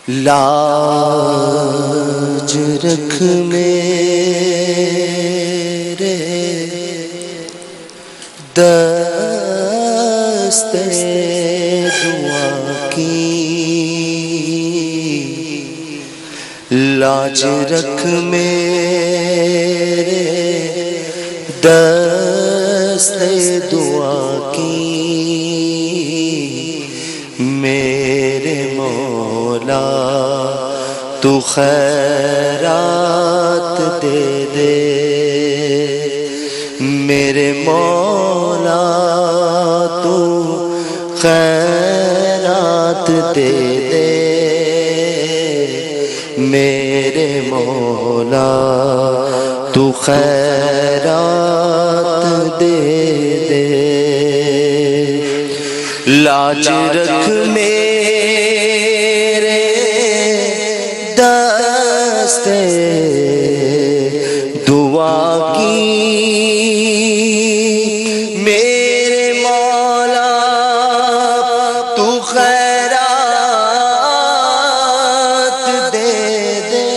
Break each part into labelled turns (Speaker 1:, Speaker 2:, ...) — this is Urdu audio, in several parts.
Speaker 1: لاج رکھ میرے دست دعا کی، لاج رکھ میرے دست دعا کی، میرے مولا تو خیرات دے دے، میرے مولا تو خیرات دے دے، میرے مولا تو خیرات دے دے، لاج رکھ میرے دست دعا کی، میرے مولا تو خیرات دے دے،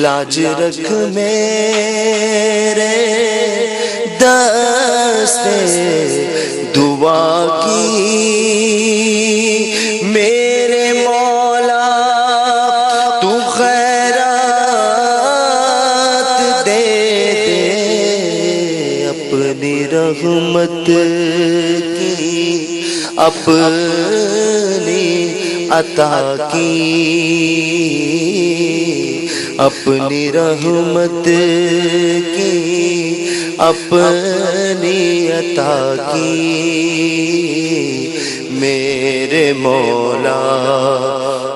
Speaker 1: لاج رکھ میرے دست دعا کی، میرے مولا تو خیرات دے دے، اپنی رحمت کی اپنی عطا کی، اپنی رحمت کی اپنی عطا کی، میرے مولا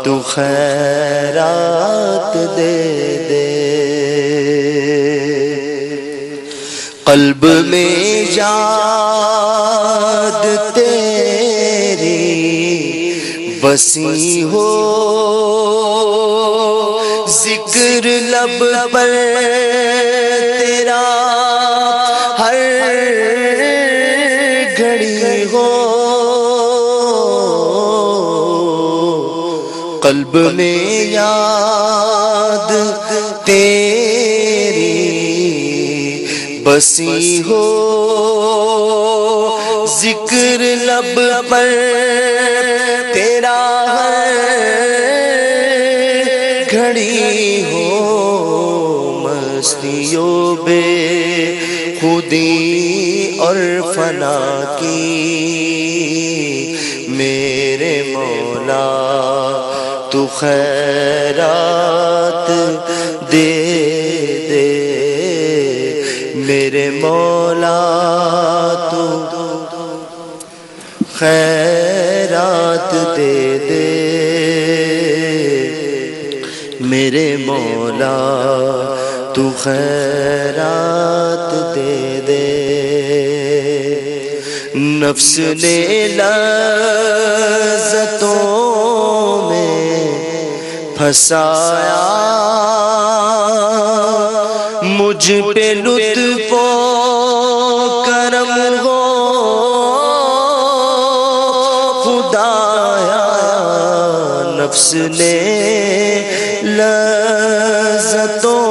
Speaker 1: تو خیرات دے دے، قلب میں یاد تیری بسی ہو، ذکر لب پر تیرا ہر گھڑی ہو، قلب میں یاد تیری بسی ہو، ذکر لب پر تیرا ہر گھڑی ہو، مستیوں بے خودی اور فنا کی، میرے مولا تو خیرات دے دے، میرے مولا تو خیرات دے دے، میرے مولا تو خیرات دے دے، نفس نے لذتوں میں پھنسایا، مجھ پہ لطف و کرم ہو خدایا، نفس نے لذتوں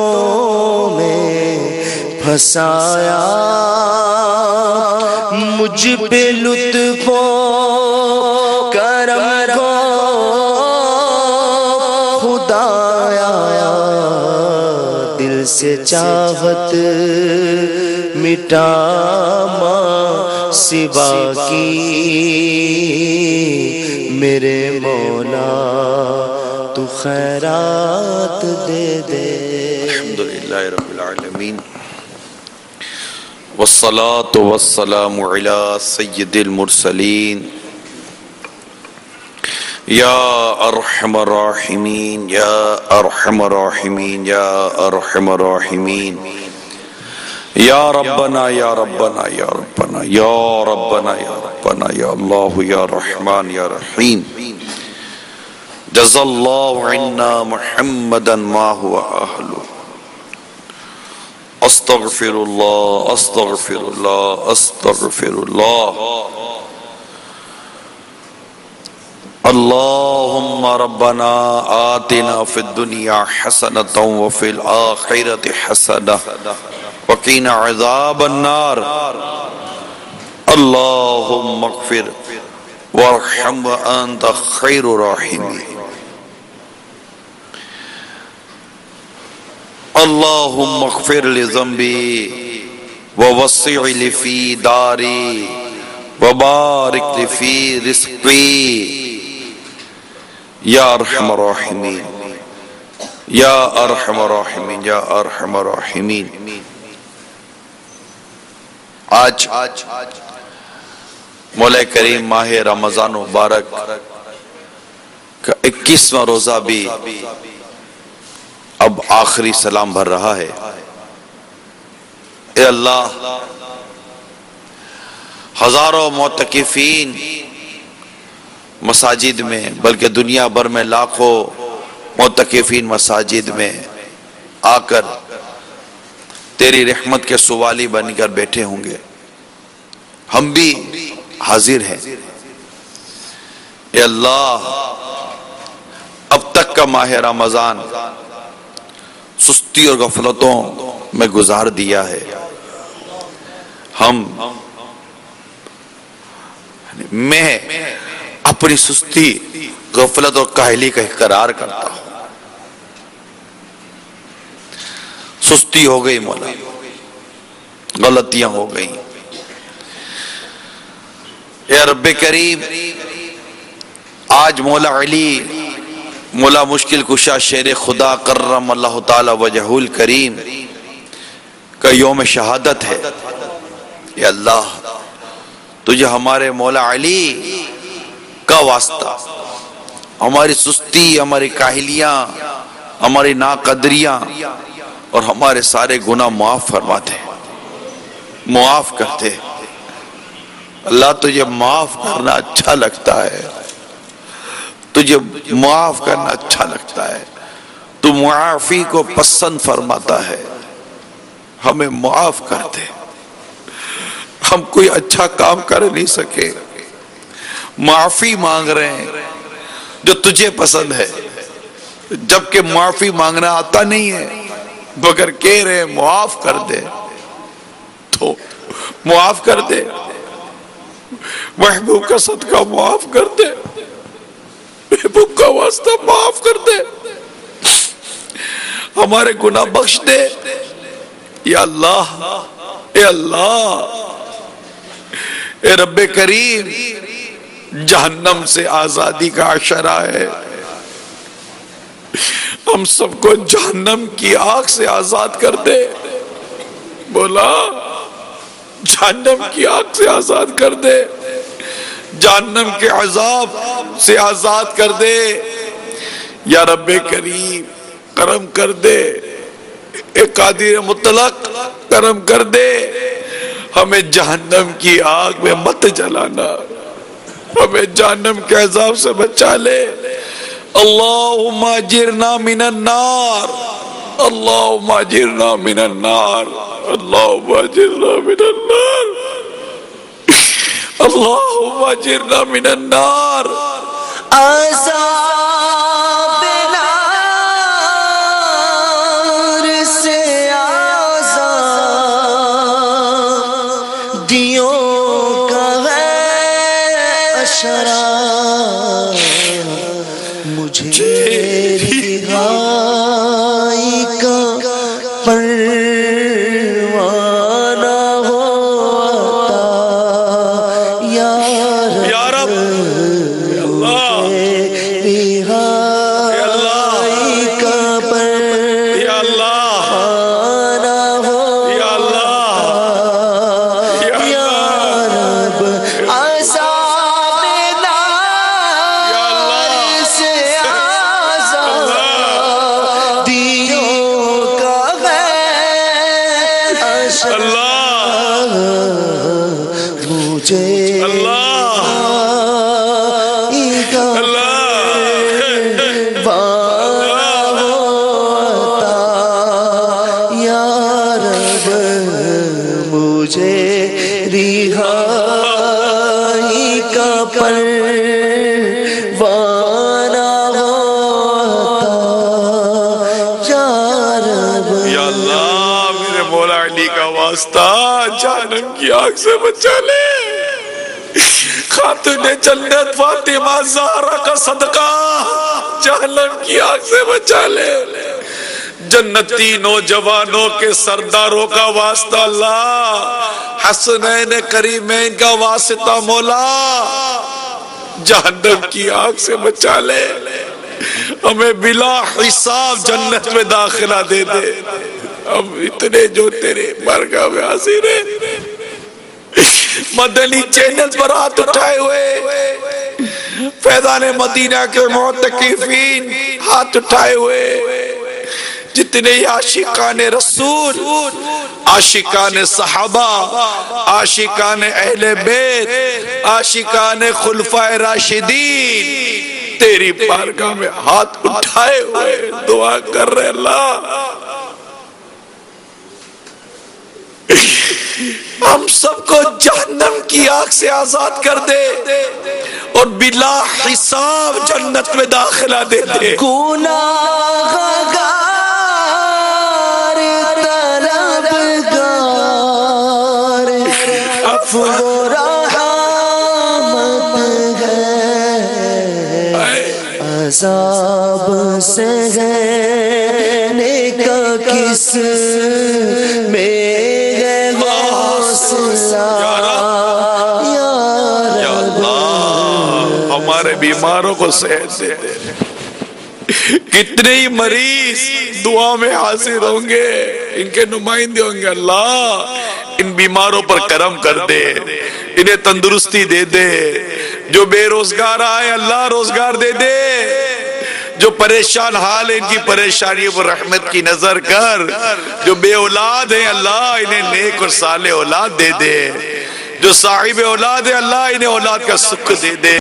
Speaker 1: میں پھنسایا، مجھ پہ لطف و کرم ہو خدایا، دل سے چاہت مٹا ماں سوا کی، میرے مولا تو خیرات دے دے،
Speaker 2: الحمدللہ رب العالمین، والصلاة والسلام علی سید المرسلین، یا ارحم الراحمین یا ارحم الراحمین یا ارحم الراحمین، یا ربنا یا ربنا یا ربنا یا ربنا یا ربنا یا اللہ یا رحمان یا رحیم، جزا اللہ عنا محمدا ما هو اہلہ، استغفر اللہ استغفر اللہ استغفر اللہ۔ اللهم ربنا آتنا في الدنيا حسنة وفي الآخرة حسنة وقنا عذاب النار اللهم اغفر وارحم وأنت خير الراحمين اللهم اغفر لذنبي ووسع لي في داري وبارك لي في رزقي یا ارحم الراحمین یا ارحم الراحمین یا ارحم الراحمین۔ آج مولا کریم ماہ رمضان مبارک کا 21واں روزہ بھی اب آخری سلام بھر رہا ہے۔ اے اللہ، ہزاروں معتکفین مساجد میں، بلکہ دنیا بھر میں لاکھوں معتکفین مساجد میں آ کر تیری رحمت کے سوالی بن کر بیٹھے ہوں گے، ہم بھی حاضر ہیں۔ اے اللہ، اب تک کا ماہ رمضان سستی اور غفلتوں میں گزار دیا ہے، میں اپنی سستی، غفلت اور کاہلی کا اقرار کرتا ہوں۔ سستی ہو گئی مولا، غلطیاں ہو گئی۔ اے رب کریم، آج مولا علی، مولا مشکل کشا شیر خدا کرم اللہ تعالی وجہہ الکریم کا یوم شہادت ہے۔ اے اللہ، تجھے ہمارے مولا علی کا واسطہ، ہماری سستی، ہماری کاہلیاں، ہماری ناقدریاں اور ہمارے سارے گناہ معاف فرماتے، معاف کرتے۔ اللہ، تجھے معاف کرنا اچھا لگتا ہے، تجھے معاف کرنا اچھا لگتا ہے، تو معافی کو پسند فرماتا ہے۔ ہمیں معاف کر دے، ہم کوئی اچھا کام کر نہیں سکے، معافی مانگ رہے ہیں جو تجھے پسند ہے، جبکہ معافی مانگنا آتا نہیں ہے، مگر کہہ رہے ہیں معاف کر دے، تو معاف کر دے، محبوب کا صدقہ معاف کر دے، محبوب کا واسطہ معاف کر دے، ہمارے گناہ بخش دے۔ یا اللہ، اے اللہ، اے رب کریم، جہنم سے آزادی کا عشرہ ہے، ہم سب کو جہنم کی آگ سے آزاد کر دے مولا، جہنم کی آگ سے آزاد کر دے، جہنم کے عذاب سے آزاد کر دے۔ یا رب کریم، کرم کر دے، اے قادر مطلق، کرم کر دے، ہمیں جہنم کی آگ میں مت جلانا، ہمیں جہنم کے عذاب سے بچا لے۔ اللہم اجرنا من النار، اللہم اجرنا من النار، اللہم اجرنا من النار، اللہم اجرنا من النار۔
Speaker 1: عذاب نار سے آزادیوں کا ہے عشرہ، مجھے رہائی کا پروانہ ہو عطا، یا رب، رہائی کا پروانہ ہو عطا، یا رب، عذاب نار سے آزاد
Speaker 2: کی آگ سے بچا لے، خاتون جنت فاطمہ زہرا کا صدقہ جہنم کی آگ سے بچا لے، جنتی نوجوانوں کے سرداروں کا واسطہ اللہ، حسنین کریمین کا واسطہ مولا، جہنم کی آگ سے بچا لے، ہمیں بلا حساب جنت میں داخلہ دے دے، ہم اتنے جو تیرے بارگاہ میں حاضر ہیں، مدنی چینل پر ہاتھ اٹھائے ہوئے، فیضان مدینہ کے معتکفین ہاتھ اٹھائے ہوئے، جتنے عاشقان رسول، عاشقان صحابہ، عاشقان اہل بیت، عاشقان خلفائے راشدین تیری بارگاہ میں ہاتھ اٹھائے ہوئے دعا کر رہے اللہ، ہم سب کو جہنم کی آگ سے آزاد کر دے اور بلا حساب جنت میں داخلہ دے دے۔
Speaker 1: گناہگار طلبگار عفو و رحمت ہے، عذاب سے ہے کا کس میں
Speaker 2: ہمارے بیماروں کو صحت دے دے، کتنے ہی مریض دعا میں حاضر ہوں گے، ان کے نمائندے ہوں گے، اللہ ان بیماروں پر کرم کر دے، انہیں تندرستی دے دے، جو بے روزگار آئے اللہ روزگار دے دے، جو پریشان حال ان کی پریشانیوں پر رحمت کی نظر کر، جو بے اولاد ہیں اللہ انہیں نیک اور صالح اولاد دے دے، جو صاحب اولاد ہیں اللہ انہیں اولاد کا سکھ دے دے۔